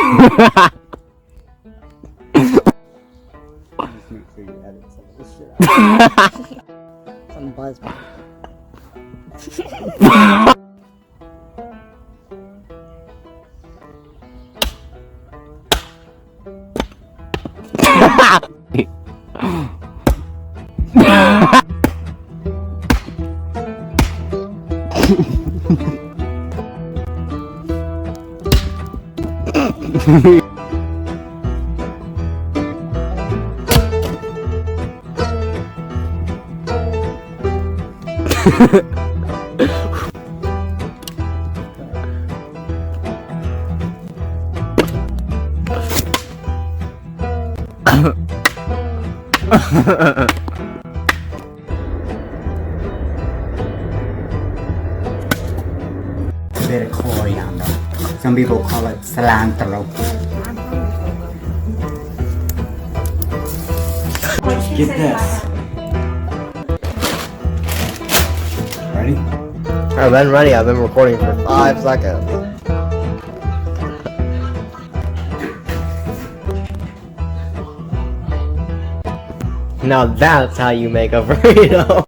Just make sure you edit some of this shit out. Some buzz. A bit of coriander. Some people call it cilantro. Get this. Ready? I've been ready. I've been recording for 5 seconds. Now that's how you make a burrito.